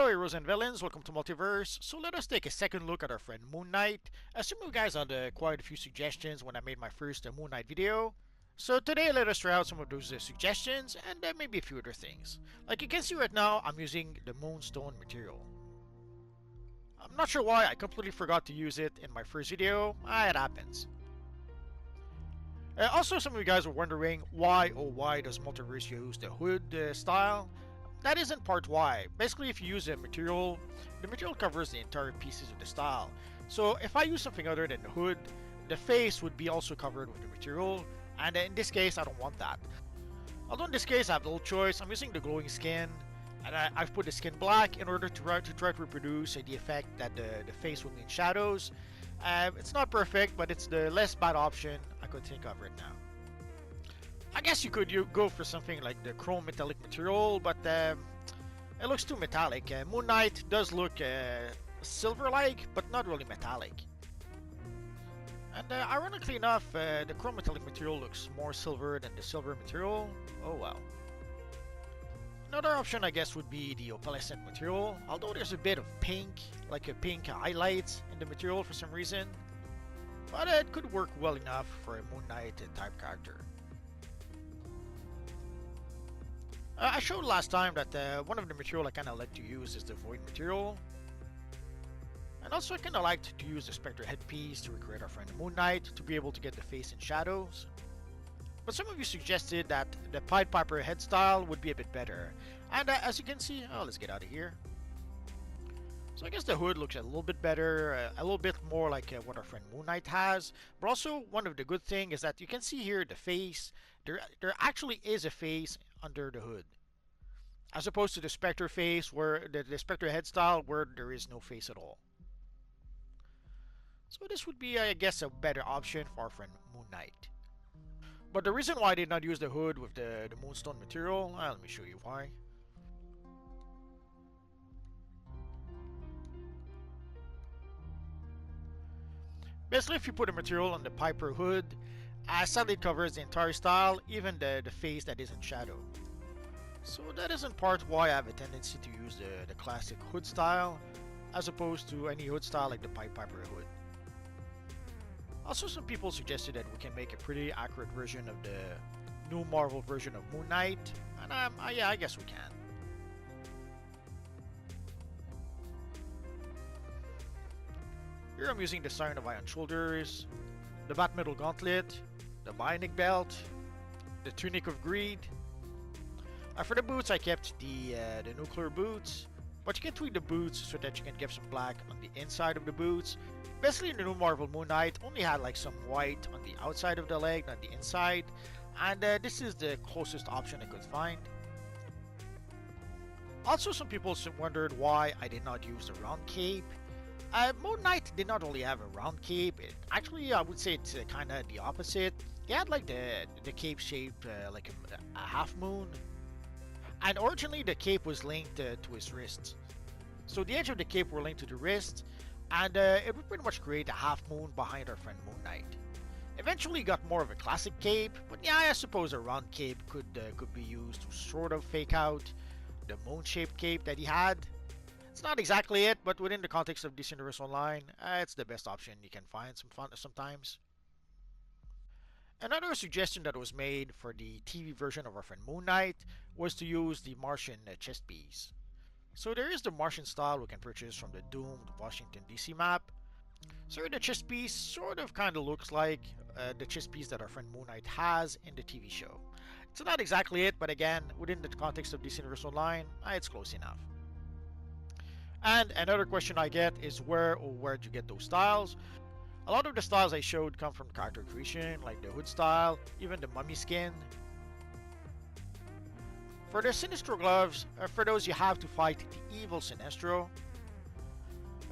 Hello heroes and villains, welcome to Multiverse. So let us take a second look at our friend Moon Knight. Some of you guys had quite a few suggestions when I made my first Moon Knight video. So today let us try out some of those suggestions and maybe a few other things. Like you can see right now, I'm using the Moonstone material. I'm not sure why, I completely forgot to use it in my first video. It happens. Also, some of you guys were wondering why, oh why does Multiverse use the hood style? That isn't part why. Basically, if you use a material, the material covers the entire pieces of the style. So if I use something other than the hood, the face would be also covered with the material, and in this case, I don't want that. Although in this case, I have little choice. I'm using the glowing skin, and I've put the skin black in order to try to reproduce the effect that the face will be in shadows. It's not perfect, but it's the less bad option I could think of right now. I guess you could go for something like the chrome metallic material, but it looks too metallic. Moon Knight does look silver-like, but not really metallic. And ironically enough, the chrome metallic material looks more silver than the silver material. Oh well. Another option I guess would be the opalescent material, although there's a bit of pink, like a pink highlight in the material for some reason. But it could work well enough for a Moon Knight type character. I showed last time that one of the material I kinda like to use is the void material. And also I kinda liked to use the Spectre headpiece to recreate our friend Moon Knight to be able to get the face in shadows. But some of you suggested that the Pied Piper head style would be a bit better. And as you can see, let's get out of here. So I guess the hood looks a little bit better, a little bit more like what our friend Moon Knight has. But also one of the good things is that you can see here the face. There actually is a face under the hood, as opposed to the Spectre face, where the Spectre head style, where there is no face at all. So this would be, I guess, a better option for our friend Moon Knight. But the reason why I did not use the hood with the Moonstone material, let me show you why. Basically, if you put a material on the Piper hood, sadly it covers the entire style, even the face that is in shadow. So that is in part why I have a tendency to use the classic hood style, as opposed to any hood style like the Pied Piper hood. Also, some people suggested that we can make a pretty accurate version of the new Marvel version of Moon Knight, and yeah, I guess we can. Here I'm using the Siren of Iron shoulders, the Bat Metal gauntlet, the Bionic belt, the Tunic of Greed. For the boots I kept the nuclear boots, but you can tweak the boots so that you can give some black on the inside of the boots. Basically the new Marvel Moon Knight only had like some white on the outside of the leg, not the inside, and this is the closest option I could find. Also, some people wondered why I did not use the round cape. Moon Knight did not only have a round cape, actually I would say it's kinda the opposite. He had like the cape shaped like a half moon. And originally the cape was linked to his wrists. So the edge of the cape were linked to the wrist, and it would pretty much create a half moon behind our friend Moon Knight. Eventually got more of a classic cape, but yeah, I suppose a round cape could be used to sort of fake out the moon-shaped cape that he had. It's not exactly it, but within the context of DC Universe Online, it's the best option you can find sometimes. Another suggestion that was made for the TV version of our friend Moon Knight was to use the Martian chest piece. So there is the Martian style we can purchase from the doomed Washington DC map. So the chest piece sort of kind of looks like the chest piece that our friend Moon Knight has in the TV show. It's not exactly it, but again, within the context of DC Universe Online, it's close enough. And another question I get is where do you get those styles? A lot of the styles I showed come from character creation, like the hood style, even the mummy skin. For the Sinestro gloves, for those you have to fight the evil Sinestro.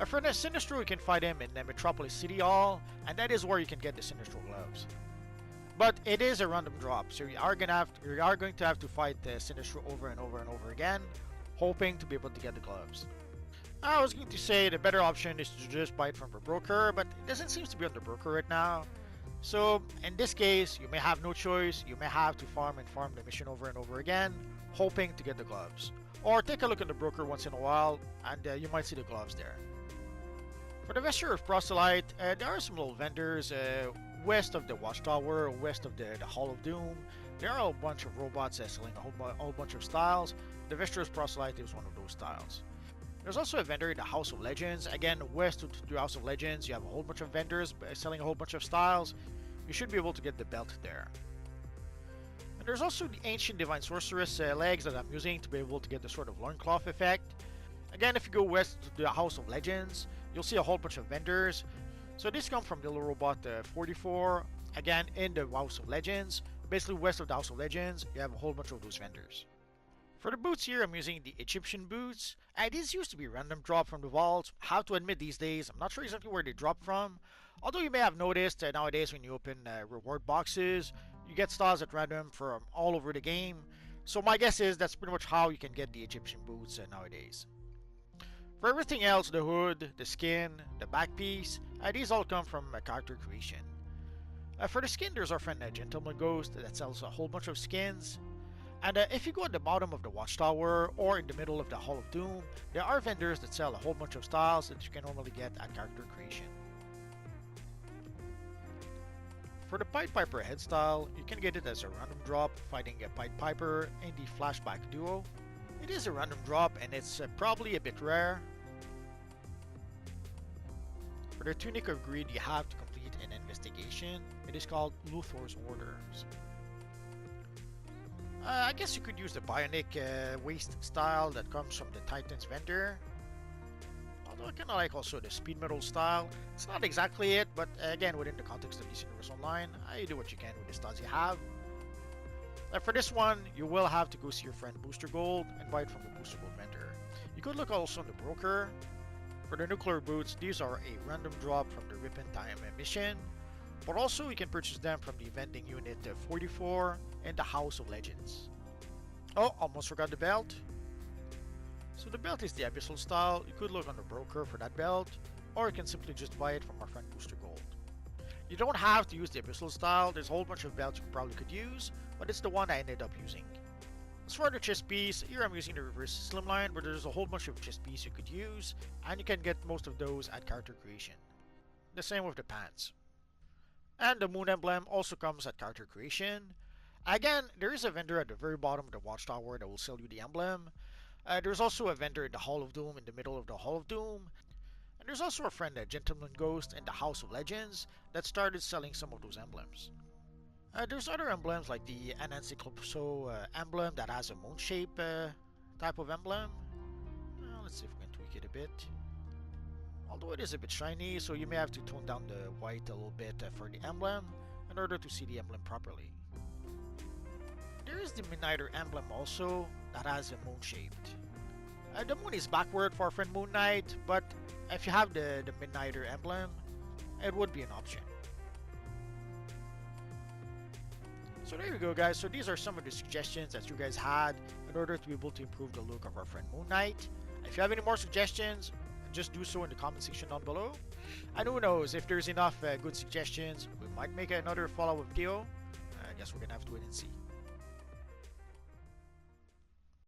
For the Sinestro you can fight him in the Metropolis City Hall, and that is where you can get the Sinestro gloves. But it is a random drop, so you are going to have to fight the Sinestro over and over and over again, hoping to be able to get the gloves. I was going to say the better option is to just buy it from the broker, but it doesn't seem to be on the broker right now. So in this case, you may have no choice. You may have to farm the mission over and over again, hoping to get the gloves. Or take a look at the broker once in a while, and you might see the gloves there. For the vesture of Proselyte, there are some little vendors west of the Watchtower, west of the Hall of Doom. There are a bunch of robots selling a whole bunch of styles. The vesture of Proselyte is one of those styles. There's also a vendor in the House of Legends. Again, west of the House of Legends, you have a whole bunch of vendors selling a whole bunch of styles. You should be able to get the belt there. And there's also the Ancient Divine Sorceress legs that I'm using to be able to get the sort of loincloth effect. Again, if you go west to the House of Legends, you'll see a whole bunch of vendors. So these come from the Little Robot 44. Again, in the House of Legends. Basically west of the House of Legends, you have a whole bunch of those vendors. For the boots here, I'm using the Egyptian boots. These used to be random drop from the vaults. I have to admit these days, I'm not sure exactly where they drop from. Although you may have noticed nowadays when you open reward boxes, you get styles at random from all over the game. So my guess is that's pretty much how you can get the Egyptian boots nowadays. For everything else, the hood, the skin, the back piece, these all come from character creation. For the skin, there's our friend Gentleman Ghost that sells a whole bunch of skins. And if you go at the bottom of the Watchtower or in the middle of the Hall of Doom, there are vendors that sell a whole bunch of styles that you can normally get at character creation. For the Pied Piper head style, you can get it as a random drop fighting a Pied Piper in the Flashback duo. It is a random drop and it's probably a bit rare. For the Tunic of Greed, you have to complete an investigation. It is called Luthor's Orders. I guess you could use the Bionic waist style that comes from the Titans vendor. Although I kind of like also the Speed Metal style. It's not exactly it, but again, within the context of DC Universe Online, you do what you can with the styles you have. For this one, you will have to go see your friend Booster Gold and buy it from the Booster Gold vendor. You could look also on the broker. For the Nuclear Boots, these are a random drop from the Rip in Time mission. But also, you can purchase them from the vending unit 44 in the House of Legends. Oh, almost forgot the belt. So the belt is the Abyssal style. You could look on the broker for that belt, or you can simply just buy it from our friend Booster Gold. You don't have to use the Abyssal style. There's a whole bunch of belts you probably could use, but it's the one I ended up using. As for the chest piece, here I'm using the reverse slimline, but there's a whole bunch of chest pieces you could use, and you can get most of those at character creation. The same with the pants. And the moon emblem also comes at character creation. Again, there is a vendor at the very bottom of the Watchtower that will sell you the emblem. There's also a vendor in the Hall of Doom in the middle of the Hall of Doom. And there's also a friend, a Gentleman Ghost in the House of Legends that started selling some of those emblems. There's other emblems like the Anansi Calypso emblem that has a moon shape type of emblem. Let's see if we can tweak it a bit. Although it is a bit shiny, so you may have to tone down the white a little bit for the emblem in order to see the emblem properly. There is the Midnighter emblem also that has a moon shaped. The moon is backward for our friend Moon Knight, but if you have the Midnighter emblem, it would be an option. So there you go, guys. So these are some of the suggestions that you guys had in order to be able to improve the look of our friend Moon Knight. If you have any more suggestions, just do so in the comment section down below. And who knows, if there's enough good suggestions, we might make another follow-up video. I guess we're gonna have to wait and see.